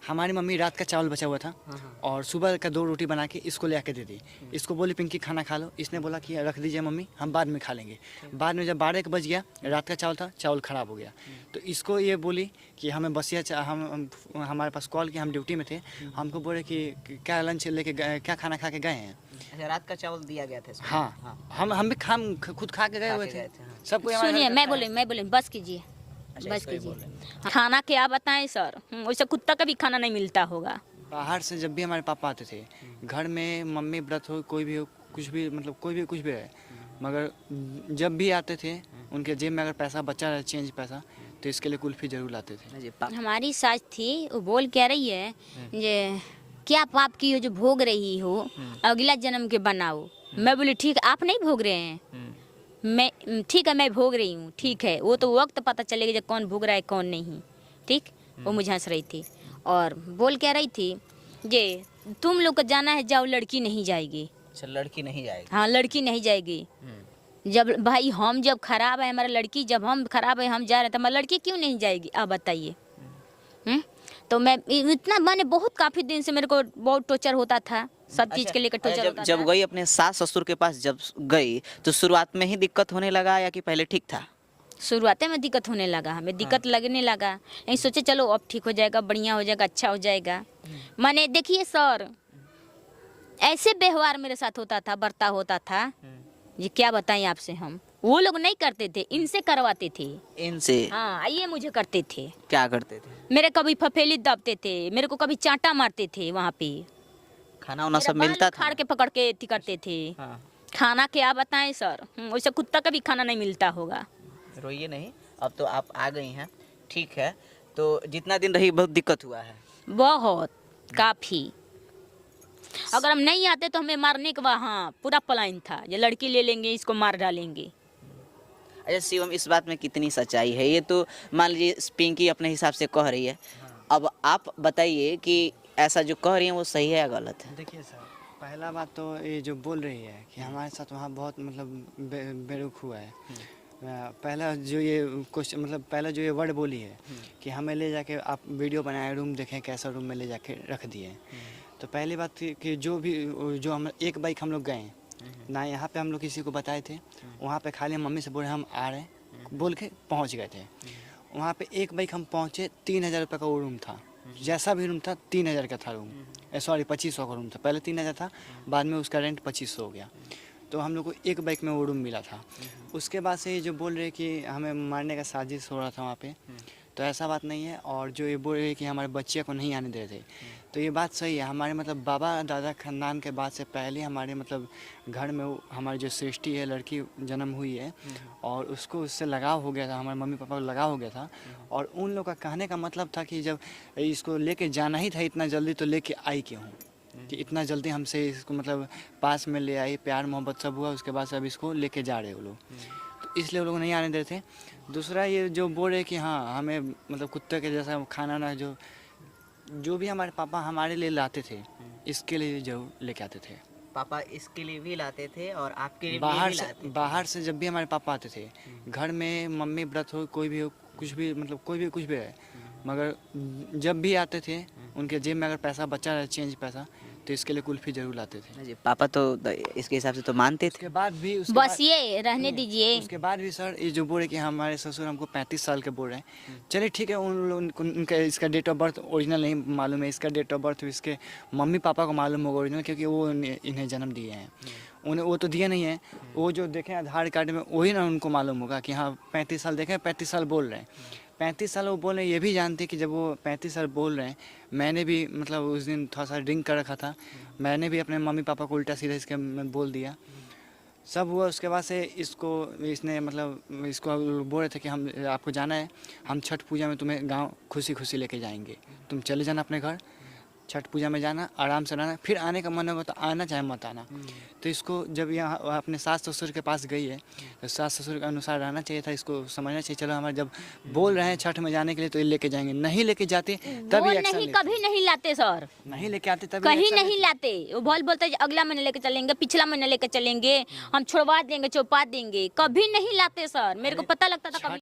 हमारी मम्मी रात का चावल बचा हुआ था और सुबह का 2 रोटी बना के इसको ले आके दे दी। इसको बोली पिंकी खाना खा लो, इसने बोला कि रख दीजिए मम्मी, हम बाद में खा लेंगे। बाद में जब 12 बज गया, रात का चावल था, चावल ख़राब हो गया, तो इसको ये बोली कि हमें बसिया हम हमारे पास कॉल किया, हम ड्यूटी में थे, हमको बोले कि क्या लंच लेके गए, क्या खाना खा के गए हैं। अच्छा, रात का चावल दिया गया था इसमें? हाँ, हम भी खुद खा के गए हुए थे। सबको सुनिए, मैं बोले बस कीजिए, बस कीजिए। खाना क्या बताएं सर, वैसे कुत्ता का भी खाना नहीं मिलता होगा। बाहर से जब भी हमारे पापा आते थे, घर में मम्मी व्रत हो, कोई भी हो, कुछ भी मतलब कोई भी कुछ भी रहे, मगर जब भी आते थे उनके जेब में अगर पैसा बचा रहे, चेंज पैसा, तो इसके लिए कुल्फी जरूर लाते थे। हमारी सास थी, वो बोल कह रही है जे क्या पाप की हो जो भोग रही हो, अगला जन्म के बनाओ। मैं बोली ठीक, आप नहीं भोग रहे हैं, मैं ठीक है, मैं भोग रही हूँ, ठीक है, वो तो वक्त पता चलेगा जब कौन भोग रहा है कौन नहीं। ठीक, वो मुझे हंस रही थी और बोल कह रही थी जे तुम लोग को जाना है जाओ, लड़की नहीं जाएगी। अच्छा, लड़की नहीं जाएगी? हाँ, लड़की नहीं जाएगी। जब भाई हम जब खराब है हमारा लड़की, जब हम खराब है हम जा रहे हैं, तो हमारी लड़की क्यों नहीं जाएगी, आप बताइए। तो मैं इतना, मैंने बहुत काफ़ी दिन से मेरे को बहुत टॉर्चर होता था, सब चीज़ के लेकर टॉर्चर होता था। जब गई अपने सास ससुर के पास, जब गई तो शुरुआत में ही दिक्कत होने लगा या कि पहले ठीक था? शुरुआत में दिक्कत होने लगा, हमें दिक्कत लगने लगा, नहीं सोचे चलो अब ठीक हो जाएगा, बढ़िया हो जाएगा, अच्छा हो जाएगा। मैंने देखिए सर, ऐसे व्यवहार मेरे साथ होता था, बर्ताव होता था, ये क्या बताएं आपसे हम। वो लोग नहीं करते थे, इनसे करवाते थे। इनसे? हाँ, ये मुझे करते थे। क्या करते थे? मेरे कभी फफेली दबते थे, मेरे को कभी चांटा मारते थे, वहाँ पे खाना वाना सब मिलता था? खाड़ के पकड़ के एथी करते थे। हाँ। खाना क्या बताएं सर, वैसे कुत्ता का भी खाना नहीं मिलता होगा। रोइए नहीं, अब तो आप आ गई हैं, ठीक है। तो जितना दिन रही बहुत दिक्कत हुआ है? बहुत, काफ़ी। अगर हम नहीं आते तो हमें मारने का वहाँ पूरा प्लान था, ये लड़की ले लेंगे, इसको मार डालेंगे। अच्छा शिवम, इस बात में कितनी सच्चाई है? ये तो मान लीजिए पिंकी अपने हिसाब से कह रही है, अब आप बताइए कि ऐसा जो कह रही है वो सही है या गलत है? देखिए सर, पहला बात तो ये जो बोल रही है कि हमारे साथ वहाँ बहुत मतलब बेरुख हुआ है। पहला जो ये क्वेश्चन, मतलब पहला जो ये वर्ड बोली है कि हमें ले जाके आप वीडियो बनाए, रूम देखें कैसा रूम में ले जाके रख दिए। तो पहली बात थी कि जो हम एक बाइक हम लोग गए ना, यहाँ पे हम लोग किसी को बताए थे, वहाँ पे खाली मम्मी से बोले हम आ रहे हैं बोल के पहुँच गए थे। वहाँ पे एक बाइक हम पहुँचे, 3000 रुपये का वो रूम था, जैसा भी रूम था 3000 का था रूम, सॉरी 2500 का रूम था। पहले 3000 था, बाद में उसका रेंट 2500 हो गया। तो हम लोग को एक बाइक में वो रूम मिला था। उसके बाद से ये जो बोल रहे कि हमें मारने का साजिश हो रहा था वहाँ पे, तो ऐसा बात नहीं है। और जो ये बोल रहे कि हमारे बच्चे को नहीं आने दे रहे थे, तो ये बात सही है। हमारे मतलब बाबा दादा खानदान के बाद से पहले हमारे मतलब घर में हमारी जो सृष्टि है, लड़की जन्म हुई है और उसको उससे लगाव हो गया था, हमारे मम्मी पापा को लगाव हो गया था। और उन लोग का कहने का मतलब था कि जब इसको लेके जाना ही था इतना जल्दी, तो लेके आई क्यों कि इतना जल्दी हमसे इसको मतलब पास में ले आई, प्यार मोहब्बत सब हुआ, उसके बाद से अब इसको लेके जा रहे वो लोग, तो इसलिए वो लोग नहीं आने देते थे। दूसरा ये जो बोल रहे कि हाँ हमें मतलब कुत्ते के जैसा खाना ना, जो भी हमारे पापा हमारे लिए लाते थे, इसके लिए जरूर लेके आते थे। पापा इसके लिए भी लाते थे और आपके लिए बाहर से जब भी हमारे पापा आते थे, घर में मम्मी व्रत हो, कोई भी हो, कुछ भी मतलब कोई भी कुछ भी रहे, मगर जब भी आते थे उनके जेब में अगर पैसा बचा रहे, चेंज पैसा, तो इसके लिए कुल्फी जरूर लाते थे। पापा तो इसके हिसाब से तो मानते थे। उसके बाद भी बस ये रहने दीजिए। उसके बाद भी सर ये जो बोल रहे कि हमारे ससुर हमको 35 साल के बोल रहे हैं, चलिए ठीक है, उनका इसका डेट ऑफ बर्थ ओरिजिनल नहीं मालूम है, इसका डेट ऑफ बर्थ इसके मम्मी पापा को मालूम होगा ओरिजिनल, क्योंकि वो इन्हें जन्म दिए हैं। उन्हें वो तो दिए नहीं है, वो जो देखें आधार कार्ड में वही ना उनको मालूम होगा कि हाँ 35 साल देखें, 35 साल बोल रहे हैं। 35 साल वो बोल रहे हैं, ये भी जानते कि जब वो 35 साल बोल रहे हैं, मैंने भी मतलब उस दिन थोड़ा सा ड्रिंक कर रखा था, मैंने भी अपने मम्मी पापा को उल्टा सीधा इसके में बोल दिया, सब हुआ। उसके बाद से इसने मतलब इसको बोल रहे थे कि हम आपको जाना है, हम छठ पूजा में तुम्हें गांव खुशी खुशी लेके जाएंगे, तुम चले जाना अपने घर, छठ पूजा में जाना, आराम से रहना, फिर आने का मन होगा तो आना, चाहे मत आना। तो इसको जब यहाँ अपने सास ससुर के पास गई है, तो सास ससुर के अनुसार रहना चाहिए था, इसको समझना चाहिए चलो हमारे जब बोल रहे हैं छठ में जाने के लिए तो ये लेके जाएंगे, नहीं लेके जाते तभी एक्शन नहीं, कभी नहीं लाते सर, नहीं लेके आते तभी कहीं नहीं लाते। वो बोलते अगला महीने लेके चलेंगे, पिछला महीने लेके चलेंगे, हम छुड़वा देंगे, चौपा देंगे, कभी नहीं लाते सर। मेरे को पता लगता था कभी